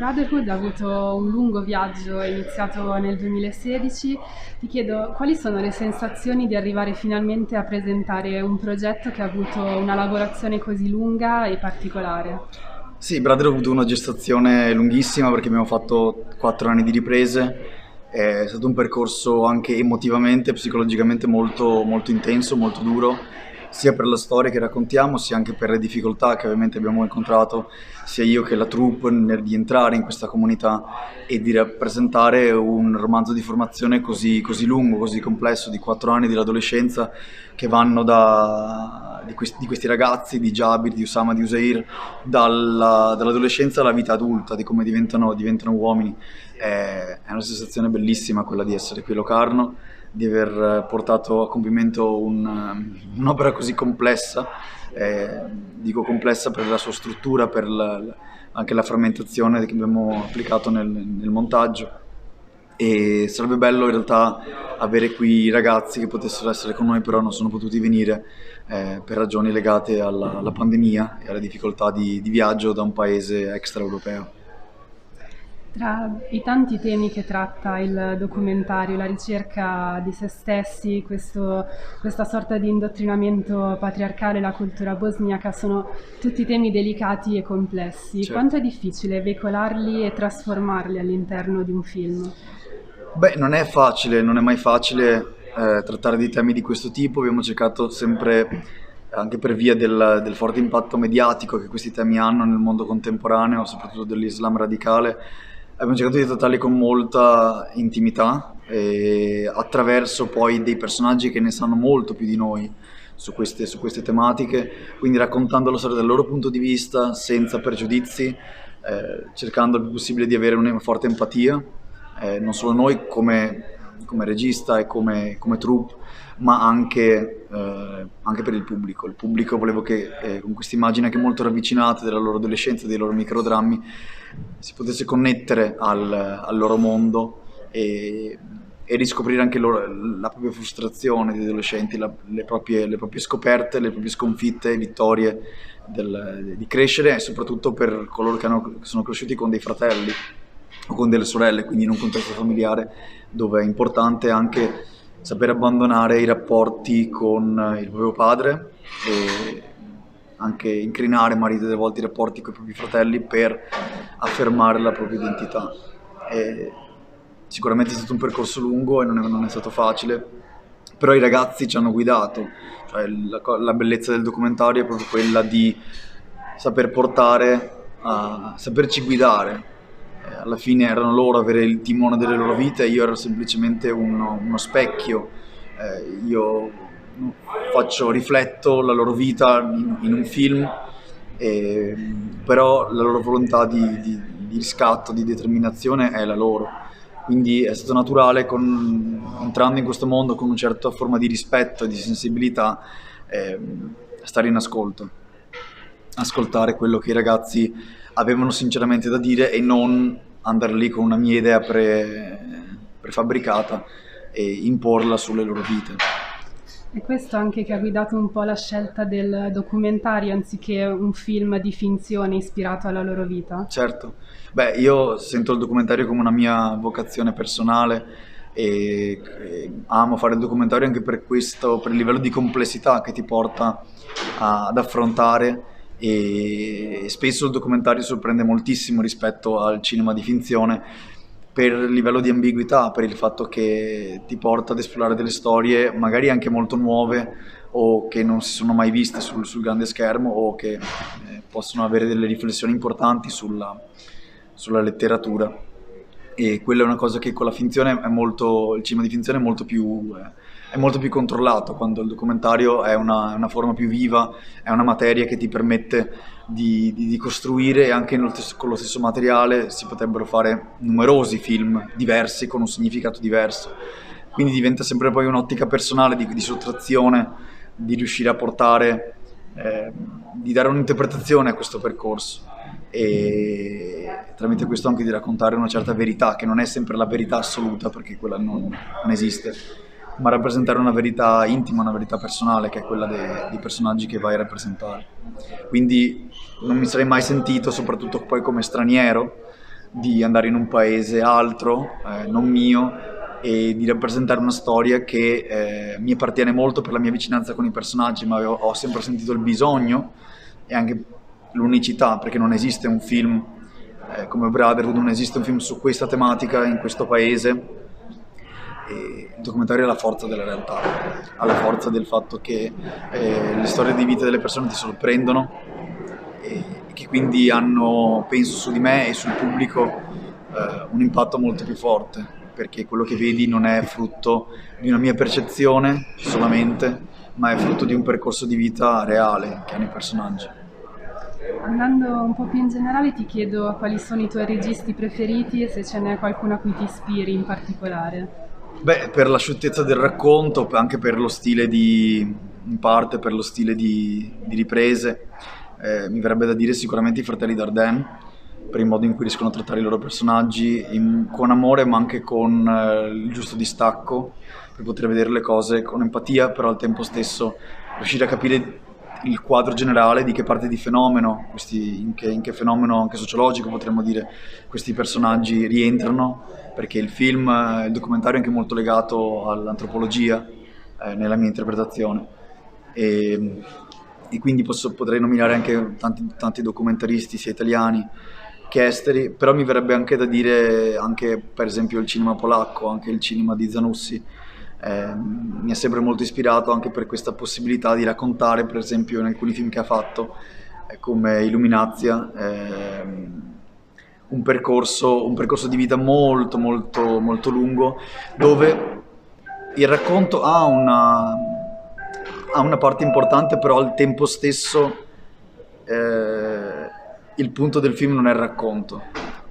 Brotherhood ha avuto un lungo viaggio iniziato nel 2016. Ti chiedo quali sono le sensazioni di arrivare finalmente a presentare un progetto che ha avuto una lavorazione così lunga e particolare. Sì, Brother ha avuto una gestazione lunghissima perché abbiamo fatto 4 anni di riprese, è stato un percorso anche emotivamente, psicologicamente molto, molto intenso, molto duro, sia per la storia che raccontiamo, sia anche per le difficoltà che ovviamente abbiamo incontrato, sia io che la troupe, di entrare in questa comunità e di rappresentare un romanzo di formazione così lungo, così complesso, di 4 anni dell'adolescenza che vanno di questi ragazzi, di Jabir, di Usama, di Usair, dall'adolescenza alla vita adulta, di come diventano uomini. È una sensazione bellissima quella di essere qui a Locarno, di aver portato a compimento un'opera così complessa, dico complessa per la sua struttura, per anche la frammentazione che abbiamo applicato nel montaggio. E sarebbe bello in realtà avere qui i ragazzi che potessero essere con noi, però non sono potuti venire per ragioni legate alla pandemia e alle difficoltà di viaggio da un paese extraeuropeo. Tra i tanti temi che tratta il documentario, la ricerca di se stessi, questa sorta di indottrinamento patriarcale, la cultura bosniaca, sono tutti temi delicati e complessi. Quanto Certo. è difficile veicolarli e trasformarli all'interno di un film? Beh, non è facile, non è mai facile trattare di temi di questo tipo. Abbiamo cercato sempre, anche per via del forte impatto mediatico che questi temi hanno nel mondo contemporaneo, soprattutto dell'Islam radicale, abbiamo cercato di trattarli con molta intimità e attraverso poi dei personaggi che ne sanno molto più di noi su queste tematiche, quindi raccontando la storia dal loro punto di vista, senza pregiudizi, cercando il più possibile di avere una forte empatia, non solo noi come regista e come troupe, ma anche per il pubblico. Il pubblico volevo che con questa immagine anche molto ravvicinata della loro adolescenza, dei loro microdrammi, si potesse connettere al loro mondo e riscoprire anche la propria frustrazione degli adolescenti, le proprie scoperte, le proprie sconfitte, vittorie di crescere, e soprattutto per coloro che sono cresciuti con dei fratelli o con delle sorelle, quindi in un contesto familiare dove è importante anche saper abbandonare i rapporti con il proprio padre e anche incrinare magari delle volte i rapporti con i propri fratelli per affermare la propria identità. E sicuramente è stato un percorso lungo e non è stato facile, però i ragazzi ci hanno guidato, cioè la bellezza del documentario è proprio quella di saper portare, a saperci guidare. Alla fine erano loro a avere il timone delle loro vite, io ero semplicemente uno specchio. Io rifletto la loro vita in un film, e, però la loro volontà di riscatto, di determinazione è la loro. Quindi è stato naturale, entrando in questo mondo con una certa forma di rispetto e di sensibilità, stare in ascolto, ascoltare quello che i ragazzi avevano sinceramente da dire e non andare lì con una mia idea prefabbricata e imporla sulle loro vite. È questo anche che ha guidato un po' la scelta del documentario anziché un film di finzione ispirato alla loro vita? Certo, beh, io sento il documentario come una mia vocazione personale e amo fare il documentario anche per questo, per il livello di complessità che ti porta ad affrontare, e spesso il documentario sorprende moltissimo rispetto al cinema di finzione per il livello di ambiguità, per il fatto che ti porta ad esplorare delle storie magari anche molto nuove o che non si sono mai viste sul grande schermo, o che possono avere delle riflessioni importanti sulla letteratura. E quella è una cosa che con la finzione il cinema di finzione è molto più controllato, quando il documentario è una forma più viva, è una materia che ti permette di costruire, e anche con lo stesso materiale si potrebbero fare numerosi film diversi con un significato diverso. Quindi diventa sempre poi un'ottica personale di sottrazione, di riuscire a portare, di dare un'interpretazione a questo percorso, e tramite questo anche di raccontare una certa verità, che non è sempre la verità assoluta, perché quella non esiste, ma rappresentare una verità intima, una verità personale, che è quella dei personaggi che vai a rappresentare. Quindi non mi sarei mai sentito, soprattutto poi come straniero, di andare in un paese altro, non mio, e di rappresentare una storia che mi appartiene molto per la mia vicinanza con i personaggi, ma ho sempre sentito il bisogno e anche l'unicità, perché non esiste un film come Brotherhood, non esiste un film su questa tematica in questo paese. E il documentario ha la forza della realtà, ha la forza del fatto che le storie di vita delle persone ti sorprendono e che quindi hanno, penso, su di me e sul pubblico un impatto molto più forte, perché quello che vedi non è frutto di una mia percezione solamente, ma è frutto di un percorso di vita reale che hanno i personaggi. Andando un po' più in generale, ti chiedo quali sono i tuoi registi preferiti e se ce n'è qualcuno a cui ti ispiri in particolare. Beh, per la scioltezza del racconto, anche per lo stile in parte per lo stile di riprese, mi verrebbe da dire sicuramente i fratelli Dardenne, per il modo in cui riescono a trattare i loro personaggi con amore ma anche con il giusto distacco, per poter vedere le cose con empatia, però al tempo stesso riuscire a capire il quadro generale di che parte di fenomeno, in che fenomeno anche sociologico potremmo dire questi personaggi rientrano, perché il documentario è anche molto legato all'antropologia nella mia interpretazione e quindi potrei nominare anche tanti documentaristi sia italiani che esteri, però mi verrebbe anche da dire anche per esempio il cinema polacco, anche il cinema di Zanussi. Mi ha sempre molto ispirato anche per questa possibilità di raccontare, per esempio in alcuni film che ha fatto, come Illuminazia, un percorso di vita molto molto molto lungo, dove il racconto ha una parte importante, però al tempo stesso il punto del film non è il racconto.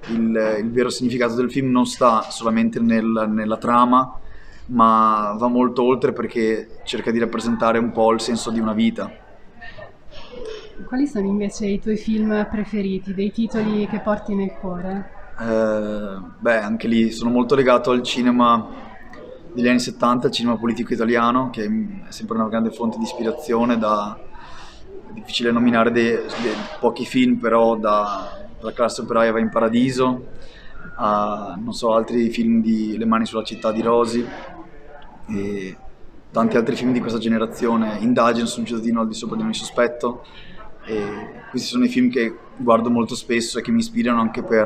Il vero significato del film non sta solamente nella trama, ma va molto oltre, perché cerca di rappresentare un po' il senso di una vita. Quali sono invece i tuoi film preferiti, dei titoli che porti nel cuore? Beh, anche lì sono molto legato al cinema degli anni 70, il cinema politico italiano, che è sempre una grande fonte di ispirazione. È difficile nominare dei pochi film, però dalla classe operaia va in paradiso, a non so, altri film di Le mani sulla città di Rosi e tanti altri film di questa generazione, Indagine su un cittadino al di sopra di ogni sospetto. E questi sono i film che guardo molto spesso e che mi ispirano anche per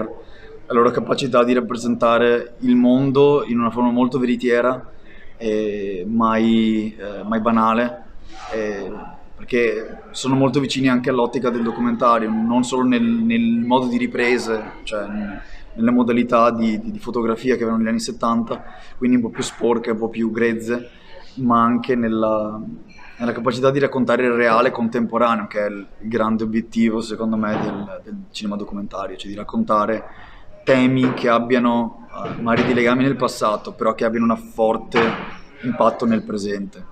la loro capacità di rappresentare il mondo in una forma molto veritiera e mai banale, perché sono molto vicini anche all'ottica del documentario, non solo nel modo di riprese, cioè nelle modalità di fotografia che avevano negli anni 70, quindi un po' più sporche, un po' più grezze, ma anche nella capacità di raccontare il reale contemporaneo, che è il grande obiettivo secondo me del cinema documentario, cioè di raccontare temi che abbiano magari dei legami nel passato, però che abbiano un forte impatto nel presente.